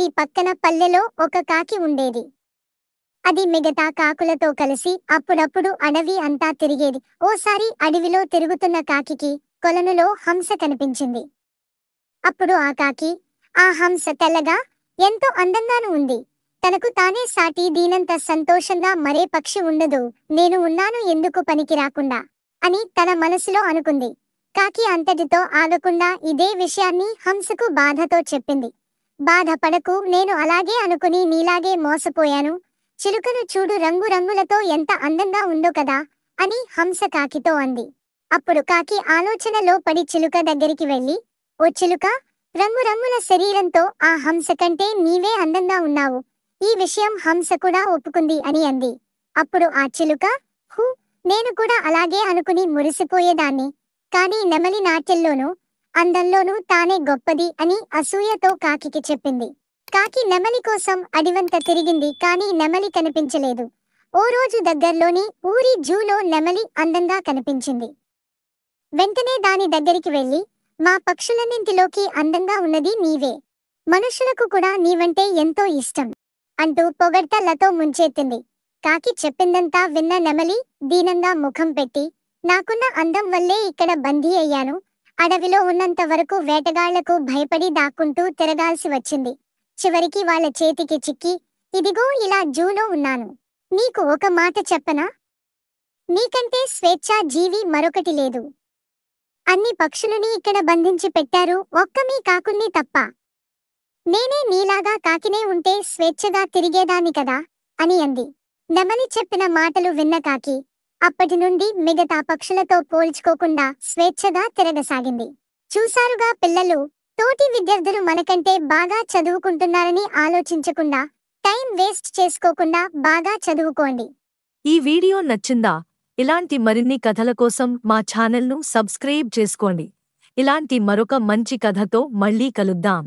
అడవి పక్కన పల్లెలో ఒక కాకి ఉండేది. అది మిగతా కాకులతో కలిసి అప్పుడప్పుడు అడవి అంతా తిరిగేది. ఓసారి అడవిలో తిరుగుతున్న కాకికి కొలనులో హంస కనిపించింది. అప్పుడు ఆ కాకి, ఆ హంస తెల్లగా ఎంతో అందంగానూ ఉంది. తనకు తానే సాటి దీనంత సంతోషంగా మరే పక్షి ఉండదు. నేను ఉన్నాను ఎందుకు పనికి రాకుండా అని తన మనసులో అనుకుంది. కాకి అంతటితో ఆగకుండా ఇదే విషయాన్ని హంసకు బాధతో చెప్పింది. బాధపడకు, నేను అలాగే అనుకుని నీలాగే మోసపోయాను. చిలుకను చూడు, రంగురంగులతో ఎంత అందంగా ఉందో కదా అని హంస కాకితో అంది. అప్పుడు కాకి ఆలోచనలో పడి చిలుక దగ్గరికి వెళ్ళి, ఓ చిలుక, రంగురంగుల శరీరంతో ఆ హంస కంటే నీవే అందంగా ఉన్నావు. ఈ విషయం హంస కూడా ఒప్పుకుంది అని అంది. అప్పుడు ఆ చిలుక, హూ, నేను కూడా అలాగే అనుకుని మురిసిపోయేదాన్ని. కానీ నెమలి నాట్యంలోనూ అందంలోనూ తానే గొప్పది అని అసూయతో కాకికి చెప్పింది. కాకి నెమలి కోసం అడివంత తిరిగింది, కానీ నెమలి కనిపించలేదు. ఓ రోజు దగ్గర్లోని ఊరి జూలో నెమలి అందంగా కనిపించింది. వెంటనే దాని దగ్గరికి వెళ్ళి, మా పక్షులన్నింటిలోకి అందంగా ఉన్నది నీవే. మనుషులకు కూడా నీవంటే ఎంతో ఇష్టం అంటూ పొగడ్తలతో ముంచెత్తింది. కాకి చెప్పిందంతా విన్న నెమలి దీనంగా ముఖం పెట్టి, నాకున్న అందం వల్లే ఇక్కడ బందీ అయ్యాను. అడవిలో ఉన్నంత వరకు వేటగాళ్లకు భయపడి దాక్కుంటూ తిరగాల్సి వచ్చింది. చివరికి వాళ్ళ చేతికి చిక్కి ఇదిగో ఇలా జూలో ఉన్నాను. నీకు ఒక మాట చెప్పనా? నీకంటే స్వేచ్ఛా జీవి మరొకటి లేదు. అన్ని పక్షులని ఇక్కడ బంధించి పెట్టారు, ఒక్క మీ కాకుల్ని తప్ప. నేనే నీలాగా కాకినే ఉంటే స్వేచ్ఛగా తిరిగేదాన్ని కదా అని అంది. నెమలి చెప్పిన మాటలు విన్న కాకి అప్పటి నుండి మిగతా పక్షులతో పోల్చుకోకుండా స్వేచ్ఛగా తిరగసాగింది. చూసారుగా పిల్లలు, తోటి విద్యార్థులు మనకంటే బాగా చదువుకుంటున్నారని ఆలోచించకుండా, టైం వేస్ట్ చేసుకోకుండా బాగా చదువుకోండి. ఈ వీడియో నచ్చిందా? ఇలాంటి మరిన్ని కథల కోసం మా ఛానల్ను సబ్స్క్రైబ్ చేసుకోండి. ఇలాంటి మరొక మంచి కథతో మళ్ళీ కలుద్దాం.